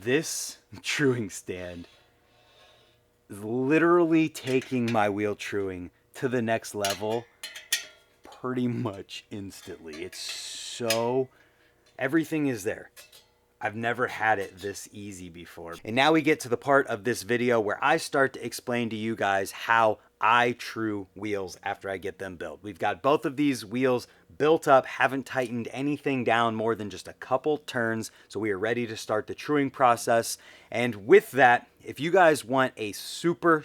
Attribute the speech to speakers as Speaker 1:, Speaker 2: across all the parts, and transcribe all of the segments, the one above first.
Speaker 1: This truing stand is literally taking my wheel truing to the next level pretty much instantly. It's so, everything is there. I've never had it this easy before. And now we get to the part of this video where I start to explain to you guys how I true wheels after I get them built. We've got both of these wheels built up, haven't tightened anything down more than just a couple turns, so we are ready to start the truing process. And with that, if you guys want a super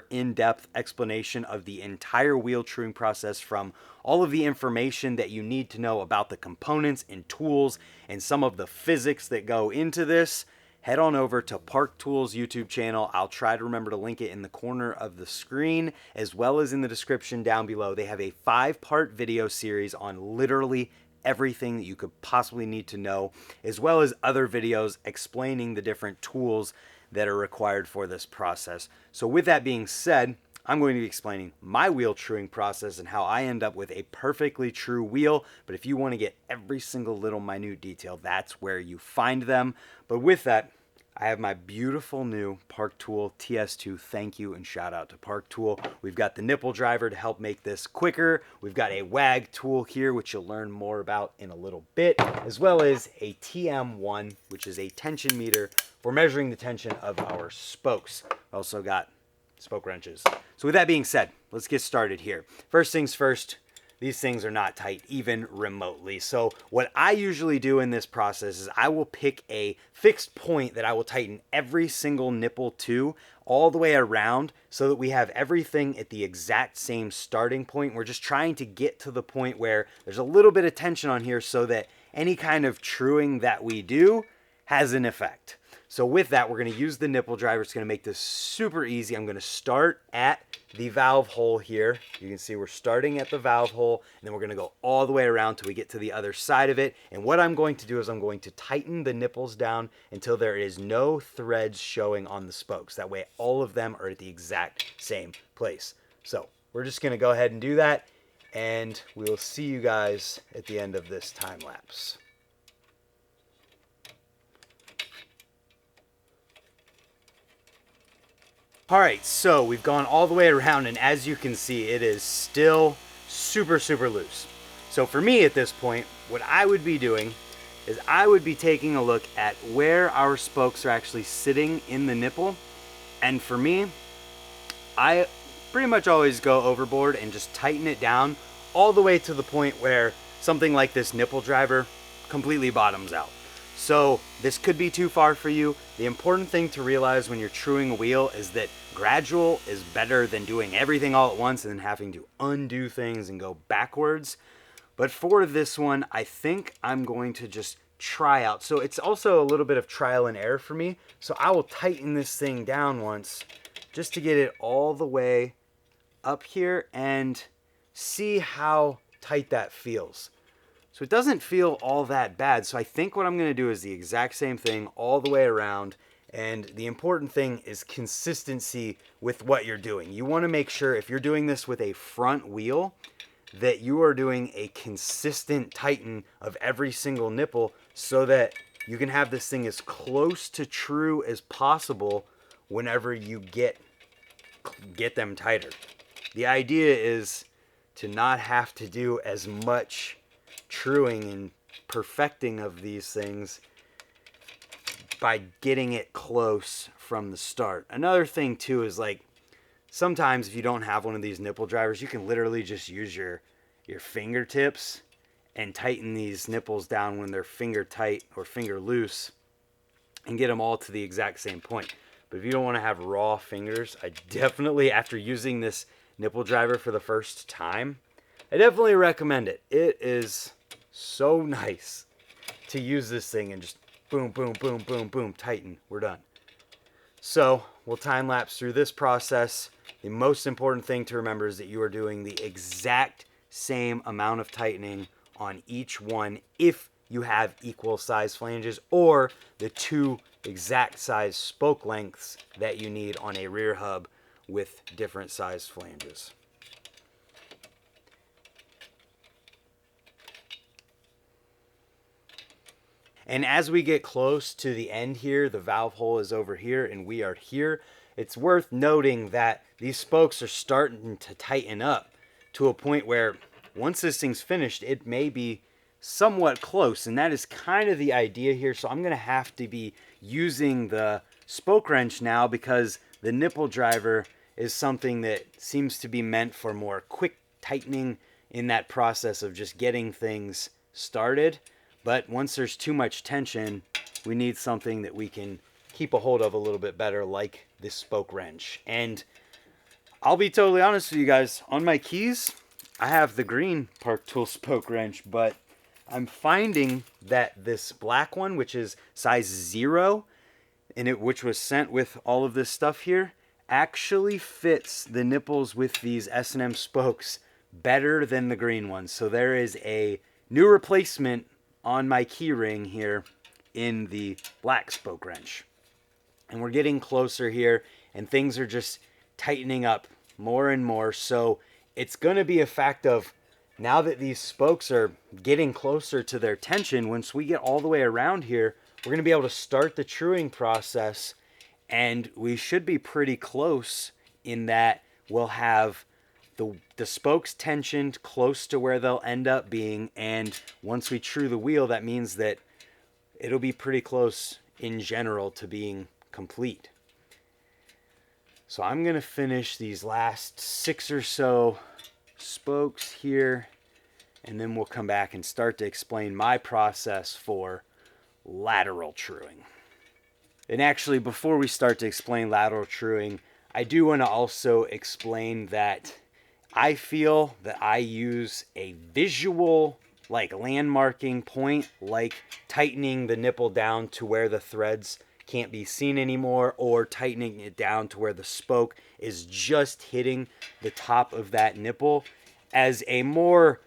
Speaker 1: in-depth explanation of the entire wheel truing process, from all of the information that you need to know about the components and tools and some of the physics that go into this, head on over to Park Tools YouTube channel. I'll try to remember to link it in the corner of the screen as well as in the description down below. They have a 5-part video series on literally everything that you could possibly need to know, as well as other videos explaining the different tools that are required for this process. So with that being said, I'm going to be explaining my wheel truing process and how I end up with a perfectly true wheel. But if you want to get every single little minute detail, that's where you find them. But with that, I have my beautiful new Park Tool TS2. Thank you and shout out to Park Tool. We've got the nipple driver to help make this quicker. We've got a WAG tool here, which you'll learn more about in a little bit, as well as a TM1, which is a tension meter for measuring the tension of our spokes. Also got spoke wrenches. So with that being said, let's get started here. First things first, these things are not tight even remotely. So what I usually do in this process is I will pick a fixed point that I will tighten every single nipple to all the way around so that we have everything at the exact same starting point. We're just trying to get to the point where there's a little bit of tension on here so that any kind of truing that we do has an effect. So with that, we're going to use the nipple driver. It's going to make this super easy. I'm going to start at the valve hole here. You can see we're starting at the valve hole, and then we're going to go all the way around till we get to the other side of it. And what I'm going to do is I'm going to tighten the nipples down until there is no threads showing on the spokes. That way all of them are at the exact same place. So we're just going to go ahead and do that, and we will see you guys at the end of this time lapse. All right, so we've gone all the way around, and as you can see, it is still super loose. So for me at this point, what I would be doing is I would be taking a look at where our spokes are actually sitting in the nipple. And for me, I pretty much always go overboard and just tighten it down all the way to the point where something like this nipple driver completely bottoms out. So this could be too far for you. The important thing to realize when you're truing a wheel is that gradual is better than doing everything all at once and then having to undo things and go backwards. But for this one, I think I'm going to just try out. So it's also a little bit of trial and error for me. So I will tighten this thing down once just to get it all the way up here and see how tight that feels. So it doesn't feel all that bad. So I think what I'm going to do is the exact same thing all the way around. And the important thing is consistency with what you're doing. You want to make sure if you're doing this with a front wheel that you are doing a consistent tighten of every single nipple so that you can have this thing as close to true as possible whenever you get them tighter. The idea is to not have to do as much truing and perfecting of these things by getting it close from the start. Another thing too is, like, sometimes if you don't have one of these nipple drivers, you can literally just use your fingertips and tighten these nipples down when they're finger tight or finger loose and get them all to the exact same point. But if you don't want to have raw fingers, I definitely, after using this nipple driver for the first time, I definitely recommend it. It is so nice to use this thing and just boom, tighten, we're done. So we'll time lapse through this process. The most important thing to remember is that you are doing the exact same amount of tightening on each one if you have equal size flanges or the 2 exact size spoke lengths that you need on a rear hub with different size flanges. And as we get close to the end here, the valve hole is over here and we are here. It's worth noting that these spokes are starting to tighten up to a point where once this thing's finished, it may be somewhat close, and that is kind of the idea here. So I'm going to have to be using the spoke wrench now, because the nipple driver is something that seems to be meant for more quick tightening in that process of just getting things started. But once there's too much tension, we need something that we can keep a hold of a little bit better, like this spoke wrench. And I'll be totally honest with you guys, on my keys, I have the green Park Tool spoke wrench, but I'm finding that this black one, which is size 0, and which was sent with all of this stuff here, actually fits the nipples with these S&M spokes better than the green one. So there is a new replacement on my key ring here in the black spoke wrench. And we're getting closer here, and things are just tightening up more and more. So it's going to be a fact of, now that these spokes are getting closer to their tension, once we get all the way around here, we're going to be able to start the truing process, and we should be pretty close in that we'll have the spokes tensioned close to where they'll end up being, and once we true the wheel, that means that it'll be pretty close in general to being complete. So I'm going to finish these last 6 or so spokes here, and then we'll come back and start to explain my process for lateral truing. And actually, before we start to explain lateral truing, I do want to also explain that I feel that I use a visual, like, landmarking point, like tightening the nipple down to where the threads can't be seen anymore, or tightening it down to where the spoke is just hitting the top of that nipple, as a more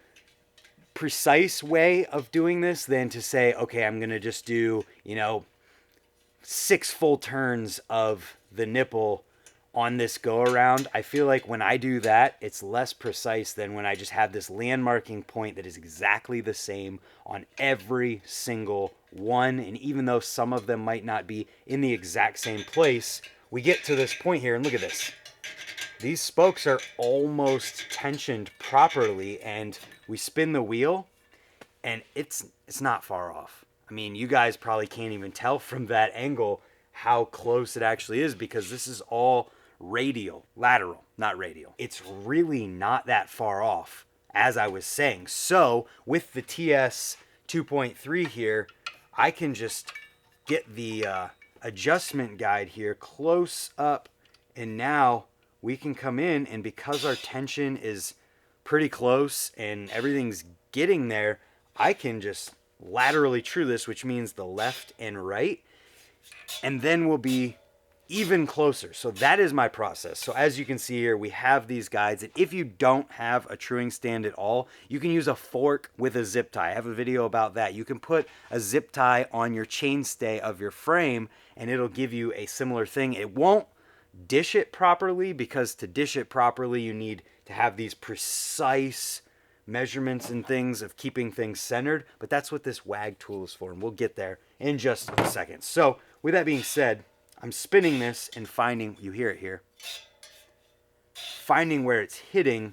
Speaker 1: precise way of doing this than to say, okay, I'm going to just do, 6 full turns of the nipple on this go around. I feel like when I do that, it's less precise than when I just have this landmarking point that is exactly the same on every single one. And even though some of them might not be in the exact same place, we get to this point here, and look at this. These spokes are almost tensioned properly, and we spin the wheel, and it's not far off. I mean, you guys probably can't even tell from that angle how close it actually is, because this is all lateral, not radial. It's really not that far off, as I was saying. So with the TS 2.3 here, I can just get the adjustment guide here close up, and now we can come in, and because our tension is pretty close and everything's getting there, I can just laterally true this, which means the left and right, and then we'll be even closer. So that is my process. So as you can see here, we have these guides, and if you don't have a truing stand at all, you can use a fork with a zip tie. I have a video about that. You can put a zip tie on your chainstay of your frame, and it'll give you a similar thing. It won't dish it properly, because to dish it properly, you need to have these precise measurements and things of keeping things centered, but that's what this WAG tool is for, and we'll get there in just a second. So with that being said, I'm spinning this and finding, you hear it here, finding where it's hitting,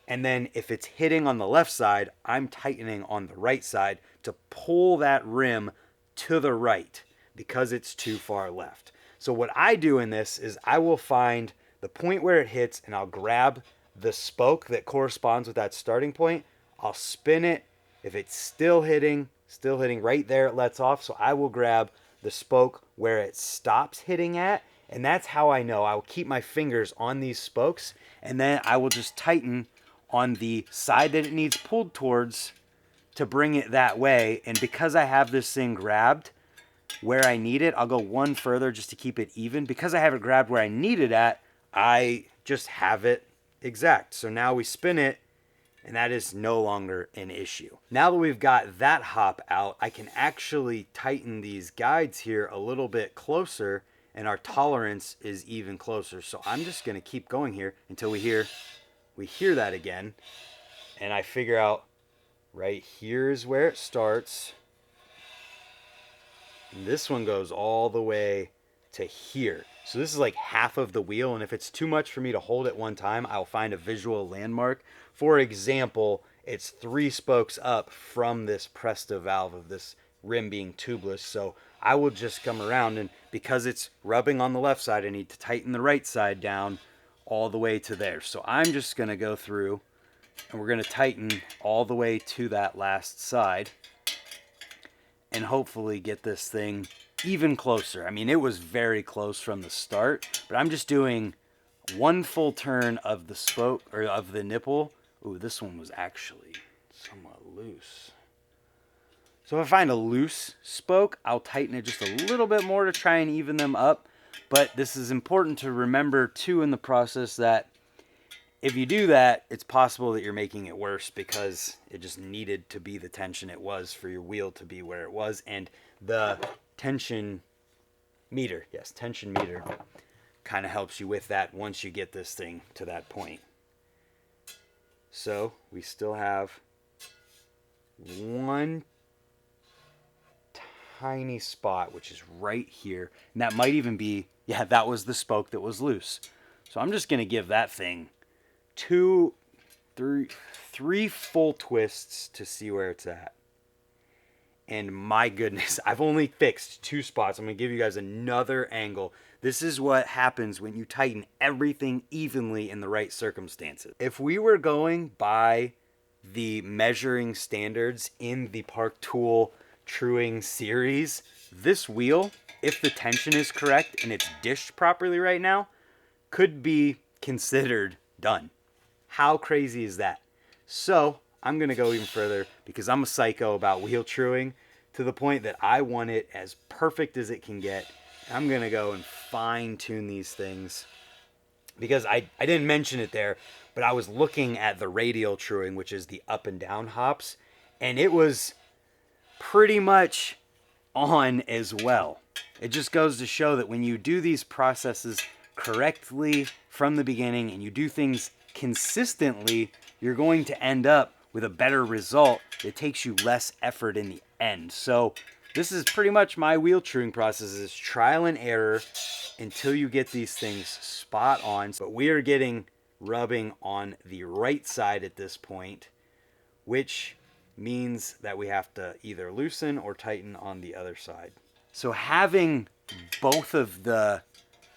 Speaker 1: and then if it's hitting on the left side, I'm tightening on the right side to pull that rim to the right because it's too far left. So what I do in this is I will find the point where it hits, and I'll grab the spoke that corresponds with that starting point. I'll spin it. If it's still hitting right there, it lets off. So I will grab the spoke where it stops hitting at, and that's how I know. I will keep my fingers on these spokes, and then I will just tighten on the side that it needs pulled towards to bring it that way. And because I have this thing grabbed where I need it, I'll go one further just to keep it even. Because I have it grabbed where I need it at, I just have it exact. So now we spin it, and that is no longer an issue. Now that we've got that hop out, I can actually tighten these guides here a little bit closer, and our tolerance is even closer. So I'm just going to keep going here until we hear that again, and I figure out right here is where it starts. And this one goes all the way to here. So this is like half of the wheel, and if it's too much for me to hold at one time, I'll find a visual landmark. For example, it's 3 spokes up from this Presta valve of this rim being tubeless, so I will just come around, and because it's rubbing on the left side, I need to tighten the right side down all the way to there. So I'm just going to go through, and we're going to tighten all the way to that last side, and hopefully get this thing even closer. I mean, it was very close from the start, but I'm just doing 1 full turn of the spoke, or of the nipple. Ooh, this one was actually somewhat loose. So if I find a loose spoke, I'll tighten it just a little bit more to try and even them up. But this is important to remember too in the process, that if you do that, it's possible that you're making it worse, because it just needed to be the tension it was for your wheel to be where it was. And the tension meter, yes, tension meter kind of helps you with that once you get this thing to that point. So we still have one tiny spot, which is right here. And that might even be, yeah, that was the spoke that was loose. So I'm just going to give that thing three full twists to see where it's at. And my goodness, I've only fixed 2 spots. I'm going to give you guys another angle. This is what happens when you tighten everything evenly in the right circumstances. If we were going by the measuring standards in the Park Tool Truing series, this wheel, if the tension is correct and it's dished properly right now, could be considered done. How crazy is that? So I'm going to go even further, because I'm a psycho about wheel truing, to the point that I want it as perfect as it can get. I'm going to go and fine tune these things, because I didn't mention it there, but I was looking at the radial truing, which is the up and down hops, and it was pretty much on as well. It just goes to show that when you do these processes correctly from the beginning and you do things consistently, you're going to end up with a better result that takes you less effort in the end. So this is pretty much my wheel truing process, is trial and error until you get these things spot on. But we are getting rubbing on the right side at this point, which means that we have to either loosen or tighten on the other side. So having both of the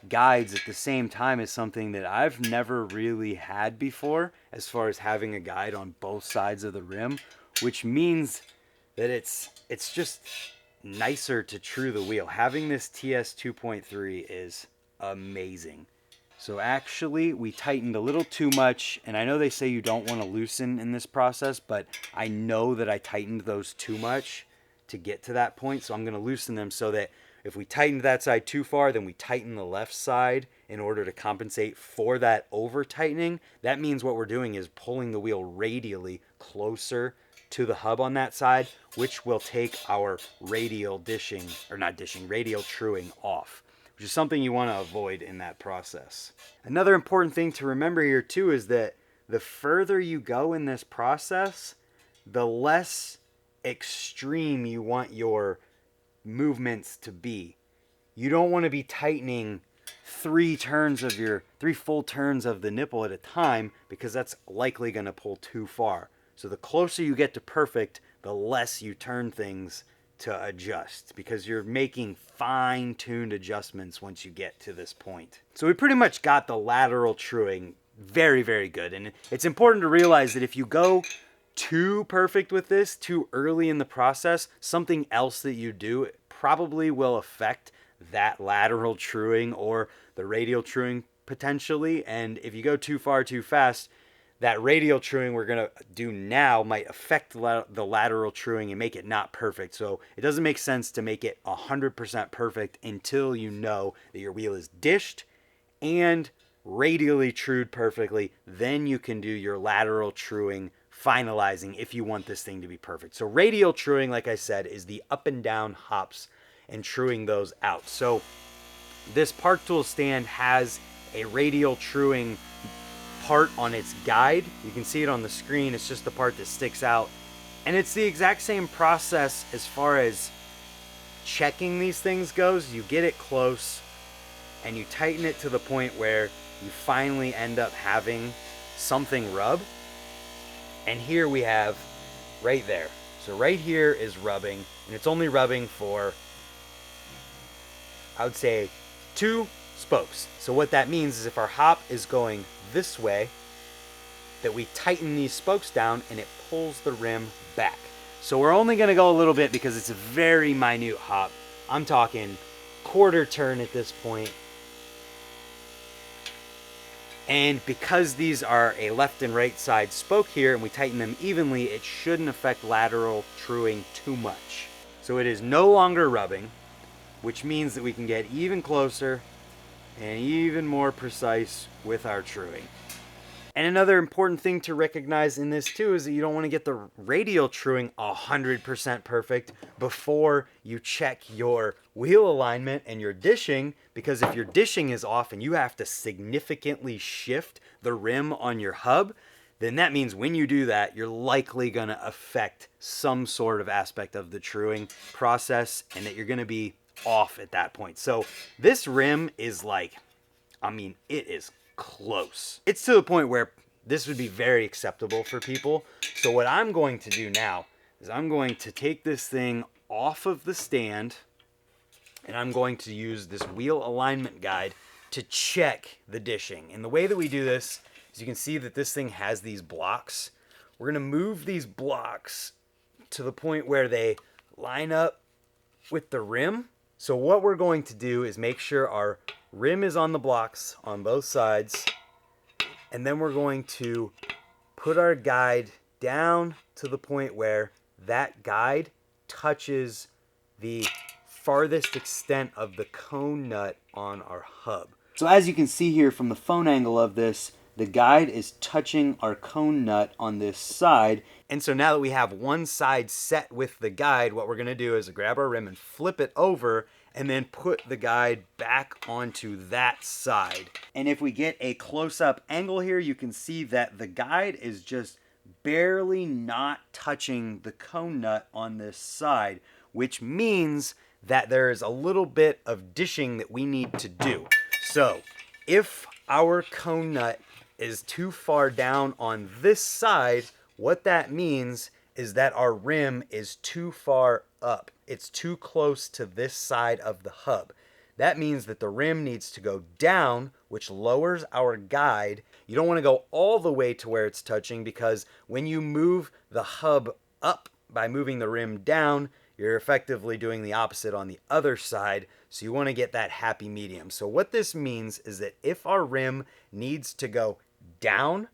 Speaker 1: guides at the same time is something that I've never really had before, as far as having a guide on both sides of the rim, which means that it's just nicer to true the wheel. Having this TS 2.3 is amazing. So actually we tightened a little too much, and I know they say you don't want to loosen in this process, but I know that I tightened those too much to get to that point, so I'm going to loosen them so that if we tightened that side too far, then we tighten the left side in order to compensate for that over tightening. That means what we're doing is pulling the wheel radially closer to the hub on that side, which will take our radial radial truing off, which is something you want to avoid in that process. Another important thing to remember here too is that the further you go in this process, the less extreme you want your movements to be. You don't want to be tightening 3 full turns of the nipple at a time, because that's likely going to pull too far. So the closer you get to perfect, the less you turn things to adjust, because you're making fine-tuned adjustments once you get to this point. So we pretty much got the lateral truing very, very good. And it's important to realize that if you go too perfect with this too early in the process, something else that you do probably will affect that lateral truing or the radial truing potentially. And if you go too far too fast, that radial truing we're going to do now might affect the lateral truing and make it not perfect. So it doesn't make sense to make it 100% perfect until you know that your wheel is dished and radially trued perfectly. Then you can do your lateral truing finalizing if you want this thing to be perfect. So radial truing, like I said, is the up and down hops and truing those out. So this Park Tool stand has a radial truing part on its guide. You can see it on the screen. It's just the part that sticks out. And it's the exact same process as far as checking these things goes, you get it close and you tighten it to the point where you finally end up having something rub. And here we have right there. So right here is rubbing, and it's only rubbing for, I would say, 2 spokes. So what that means is if our hop is going this way, that we tighten these spokes down and it pulls the rim back. So we're only going to go a little bit because it's a very minute hop. I'm talking quarter turn at this point. And because these are a left and right side spoke here and we tighten them evenly, it shouldn't affect lateral truing too much. So it is no longer rubbing, which means that we can get even closer and even more precise with our truing. And another important thing to recognize in this too is that you don't want to get the radial truing 100% perfect before you check your wheel alignment and your dishing, because if your dishing is off and you have to significantly shift the rim on your hub, then that means when you do that, you're likely going to affect some sort of aspect of the truing process and that you're going to be off at that point. So this rim is like, I mean, it is close. It's to the point where this would be very acceptable for people. So what I'm going to do now is I'm going to take this thing off of the stand and I'm going to use this wheel alignment guide to check the dishing. And the way that we do this is you can see that this thing has these blocks. We're going to move these blocks to the point where they line up with the rim. So what we're going to do is make sure our rim is on the blocks on both sides, and then we're going to put our guide down to the point where that guide touches the farthest extent of the cone nut on our hub. So as you can see here from the phone angle of this, the guide is touching our cone nut on this side. And so now that we have one side set with the guide, what we're going to do is grab our rim and flip it over and then put the guide back onto that side. And if we get a close-up angle here, you can see that the guide is just barely not touching the cone nut on this side, which means that there is a little bit of dishing that we need to do. So if our cone nut is too far down on this side, what that means is that our rim is too far up. It's too close to this side of the hub. That means that the rim needs to go down, which lowers our guide. You don't want to go all the way to where it's touching, because when you move the hub up by moving the rim down, you're effectively doing the opposite on the other side. So you want to get that happy medium. So what this means is that if our rim needs to go down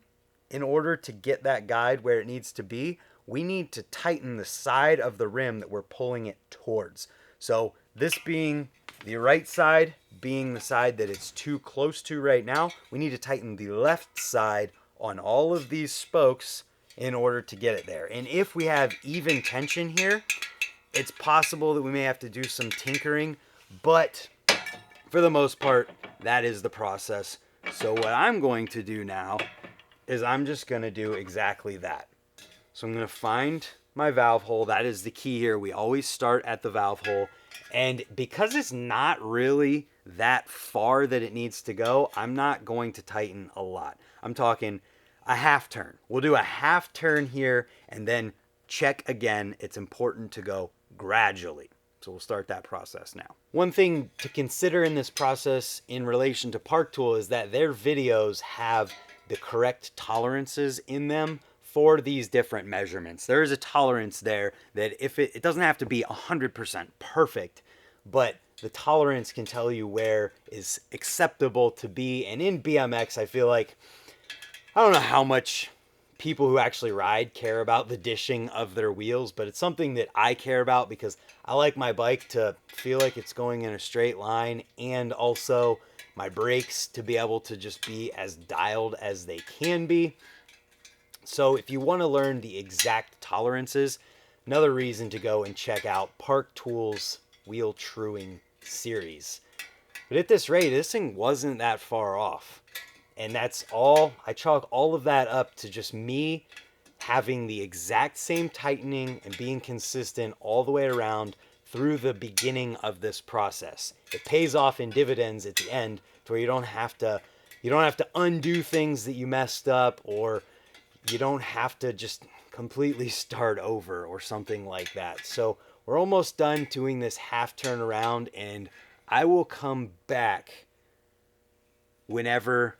Speaker 1: in order to get that guide where it needs to be, we need to tighten the side of the rim that we're pulling it towards. So this being the right side, being the side that it's too close to right now, we need to tighten the left side on all of these spokes in order to get it there. And if we have even tension here, it's possible that we may have to do some tinkering, but for the most part, that is the process. So what I'm going to do now is I'm just going to do exactly that. So I'm going to find my valve hole. That is the key here. We always start at the valve hole. And because it's not really that far that it needs to go, I'm not going to tighten a lot. I'm talking a half turn. We'll do a half turn here and then check again. It's important to go gradually. So we'll start that process now. One thing to consider in this process in relation to Park Tool is that their videos have the correct tolerances in them for these different measurements. There is a tolerance there that if it doesn't have to be 100% perfect, but the tolerance can tell you where is acceptable to be. And in BMX, I feel like, I don't know how much people who actually ride care about the dishing of their wheels, but it's something that I care about because I like my bike to feel like it's going in a straight line, and also my brakes to be able to just be as dialed as they can be. So if you want to learn the exact tolerances, another reason to go and check out Park Tool's wheel truing series. But at this rate, this thing wasn't that far off. And that's all, I chalk all of that up to just me having the exact same tightening and being consistent all the way around through the beginning of this process. It pays off in dividends at the end to where you don't have to undo things that you messed up, or you don't have to just completely start over or something like that. So we're almost done doing this half turn around, and I will come back whenever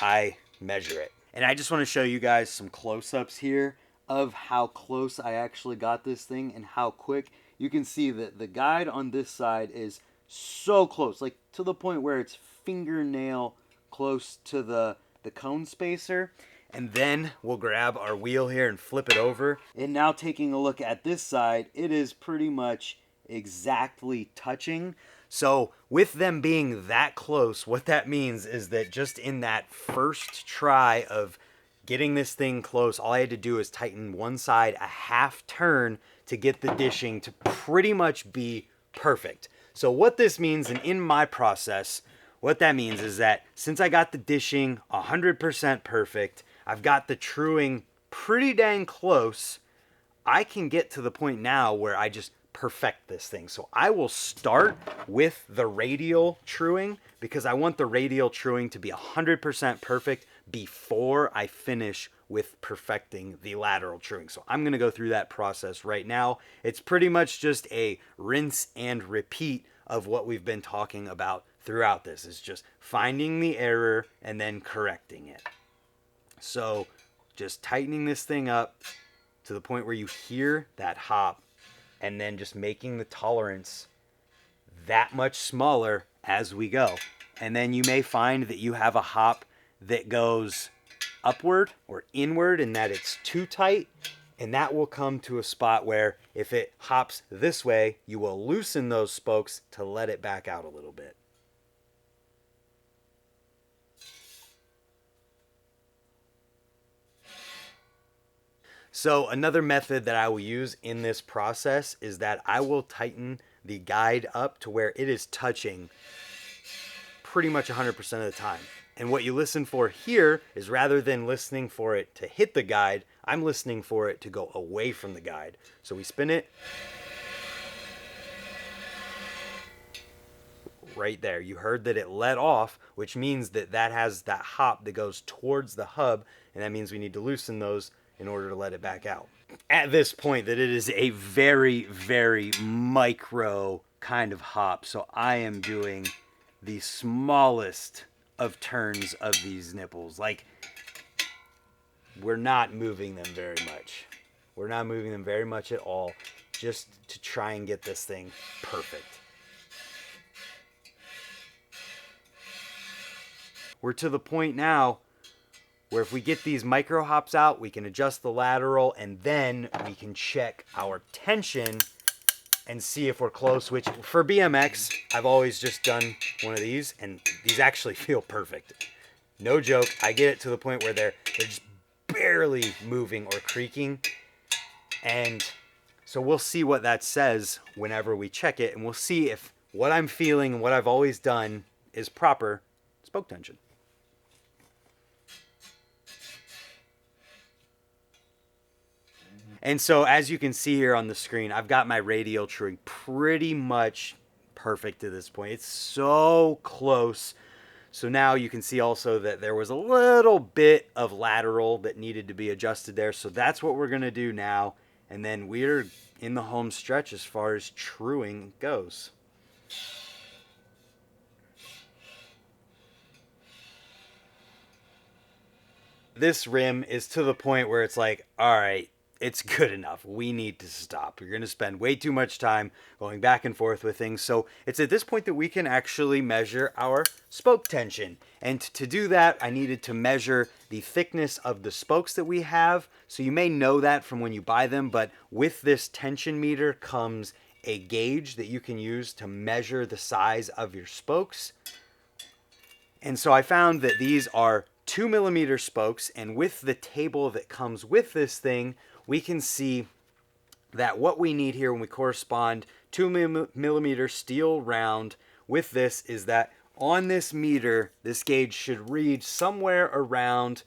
Speaker 1: I measure it. And I just want to show you guys some close-ups here of how close I actually got this thing and how quick. You can see that the guide on this side is so close, like to the point where it's fingernail close to the cone spacer. And then we'll grab our wheel here and flip it over. And now taking a look at this side, it is pretty much exactly touching. So with them being that close, what that means is that just in that first try of getting this thing close, all I had to do is tighten one side a half turn to get the dishing to pretty much be perfect. So what this means, and in my process, what that means is that since I got the dishing 100% perfect, I've got the truing pretty dang close, I can get to the point now where I just perfect this thing. So I will start with the radial truing because I want the radial truing to be 100% perfect before I finish with perfecting the lateral truing. So I'm going to go through that process right now. It's pretty much just a rinse and repeat of what we've been talking about throughout this. It's just finding the error and then correcting it. So just tightening this thing up to the point where you hear that hop, and then just making the tolerance that much smaller as we go. And then you may find that you have a hop that goes upward or inward and that it's too tight, and that will come to a spot where if it hops this way, you will loosen those spokes to let it back out a little bit. So another method that I will use in this process is that I will tighten the guide up to where it is touching pretty much 100% of the time. And what you listen for here is, rather than listening for it to hit the guide, I'm listening for it to go away from the guide. So we spin it right there. You heard that it let off, which means that that has that hop that goes towards the hub, and that means we need to loosen those in order to let it back out. At this point, that it is a very, very micro kind of hop, so I am doing the smallest of turns of these nipples. Like, we're not moving them very much. We're not moving them very much at all, just to try and get this thing perfect. We're to the point now where if we get these micro hops out, we can adjust the lateral, and then we can check our tension and see if we're close, which for BMX, I've always just done one of these, and these actually feel perfect. No joke, I get it to the point where they're just barely moving or creaking, and so we'll see what that says whenever we check it, and we'll see if what I'm feeling and what I've always done is proper spoke tension. And so as you can see here on the screen, I've got my radial truing pretty much perfect to this point. It's so close. So now you can see also that there was a little bit of lateral that needed to be adjusted there. So that's what we're going to do now. And then we're in the home stretch as far as truing goes. This rim is to the point where it's like, all right, it's good enough. We need to stop. You're going to spend way too much time going back and forth with things. So it's at this point that we can actually measure our spoke tension. And to do that, I needed to measure the thickness of the spokes that we have. So you may know that from when you buy them, but with this tension meter comes a gauge that you can use to measure the size of your spokes. And so I found that these are 2mm spokes, and with the table that comes with this thing, we can see that what we need here when we correspond 2mm steel round with this is that on this meter, this gauge should read somewhere around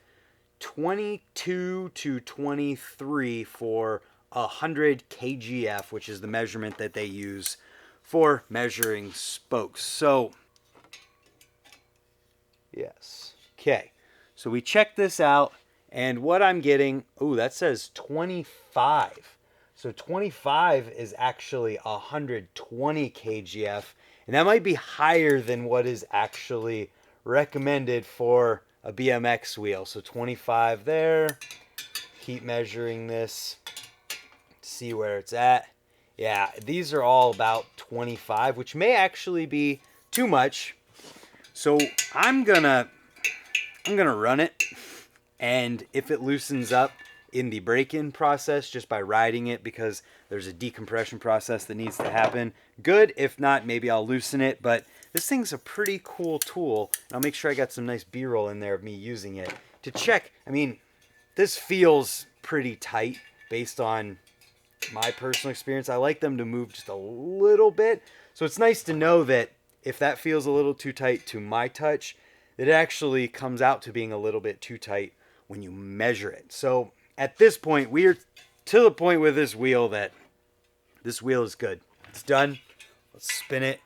Speaker 1: 22 to 23 for 100 kgf, which is the measurement that they use for measuring spokes. So, yes. Okay. So we checked this out, and what I'm getting, oh, that says 25. So 25 is actually 120 kgf, and that might be higher than what is actually recommended for a BMX wheel. So 25 there. Keep measuring this, see where it's at. Yeah, these are all about 25, which may actually be too much. So I'm gonna run it, and if it loosens up in the break-in process just by riding it, because there's a decompression process that needs to happen, good. If not, maybe I'll loosen it. But this thing's a pretty cool tool, and I'll make sure I got some nice B-roll in there of me using it to check. I mean, this feels pretty tight based on my personal experience. I like them to move just a little bit, so it's nice to know that if that feels a little too tight to my touch, it actually comes out to being a little bit too tight when you measure it. So at this point, we are to the point with this wheel that this wheel is good. It's done. Let's spin it.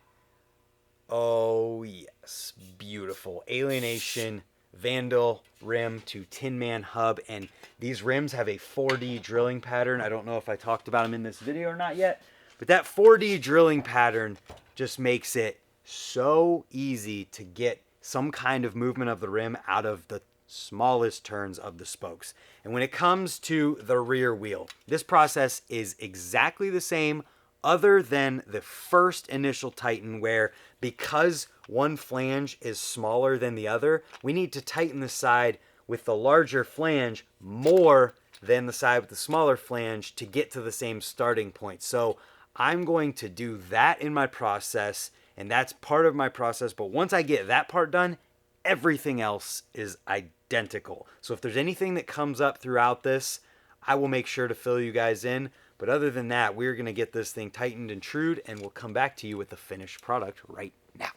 Speaker 1: Oh yes, beautiful. Alienation Vandal rim to Tin Man hub, and these rims have a 4D drilling pattern. I don't know if I talked about them in this video or not yet, but that 4D drilling pattern just makes it so easy to get some kind of movement of the rim out of the smallest turns of the spokes. And when it comes to the rear wheel, this process is exactly the same, other than the first initial tighten, where because one flange is smaller than the other, we need to tighten the side with the larger flange more than the side with the smaller flange to get to the same starting point. So I'm going to do that in my process, and that's part of my process. But once I get that part done, everything else is identical. So if there's anything that comes up throughout this, I will make sure to fill you guys in. But other than that, we're going to get this thing tightened and trued, and we'll come back to you with the finished product right now.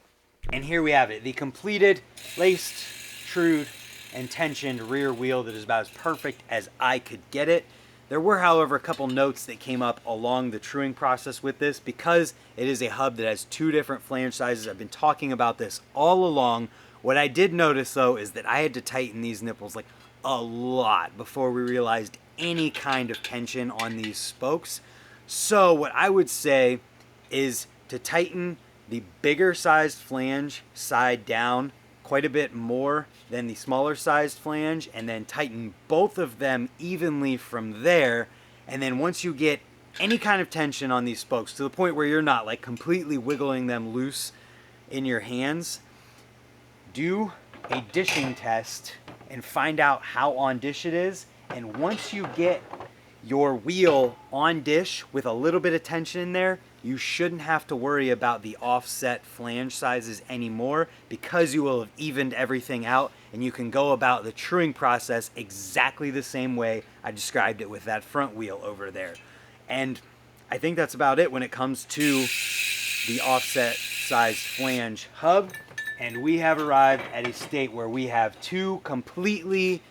Speaker 1: And here we have it, the completed, laced, trued, and tensioned rear wheel that is about as perfect as I could get it. There were, however, a couple notes that came up along the truing process with this, because it is a hub that has two different flange sizes. I've been talking about this all along. What I did notice, though, is that I had to tighten these nipples like a lot before we realized any kind of tension on these spokes. So what I would say is to tighten the bigger sized flange side down quite a bit more than the smaller sized flange, and then tighten both of them evenly from there. And then once you get any kind of tension on these spokes to the point where you're not like completely wiggling them loose in your hands, do a dishing test and find out how on dish it is. And once you get your wheel on dish with a little bit of tension in there, you shouldn't have to worry about the offset flange sizes anymore, because you will have evened everything out, and you can go about the truing process exactly the same way I described it with that front wheel over there. And I think that's about it when it comes to the offset size flange hub. And we have arrived at a state where we have two completely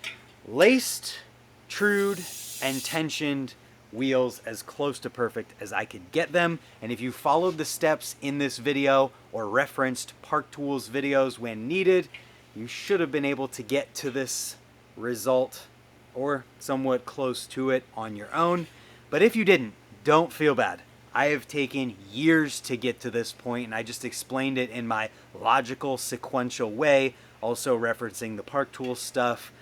Speaker 1: laced, trued, and tensioned wheels, as close to perfect as I could get them. And if you followed the steps in this video or referenced Park Tools videos when needed, you should have been able to get to this result or somewhat close to it on your own. But if you didn't, don't feel bad. I have taken years to get to this point, and I just explained it in my logical, sequential way, also referencing the Park Tools stuff.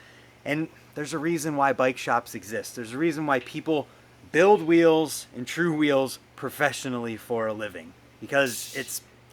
Speaker 1: And there's a reason why bike shops exist. There's a reason why people build wheels and true wheels professionally for a living, because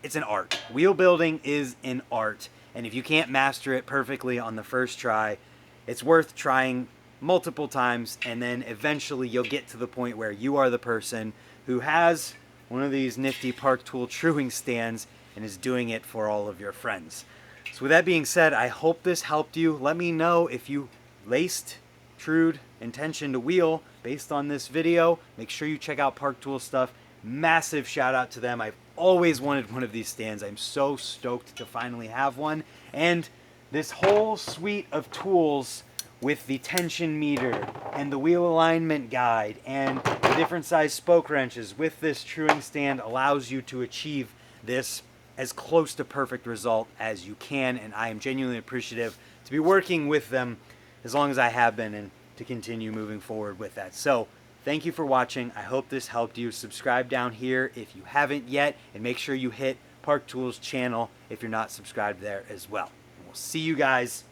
Speaker 1: it's an art. Wheel building is an art, and if you can't master it perfectly on the first try, it's worth trying multiple times, and then eventually you'll get to the point where you are the person who has one of these nifty Park Tool truing stands and is doing it for all of your friends. So with that being said, I hope this helped you. Let me know if you laced, trued, and tensioned a wheel based on this video. Make sure you check out Park Tool stuff. Massive shout out to them. I've always wanted one of these stands. I'm so stoked to finally have one. And this whole suite of tools with the tension meter and the wheel alignment guide and the different size spoke wrenches with this truing stand allows you to achieve this as close to perfect result as you can, and I am genuinely appreciative to be working with them as long as I have been and to continue moving forward with that. So thank you for watching. I hope this helped you. Subscribe down here if you haven't yet, and make sure you hit Park Tools channel if you're not subscribed there as well. And we'll see you guys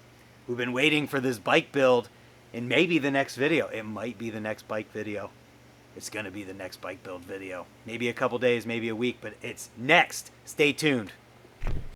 Speaker 1: who've been waiting for this bike build in maybe the next video. It might be the next bike video. It's going to be the next bike build video. Maybe a couple days, maybe a week, but it's next. Stay tuned.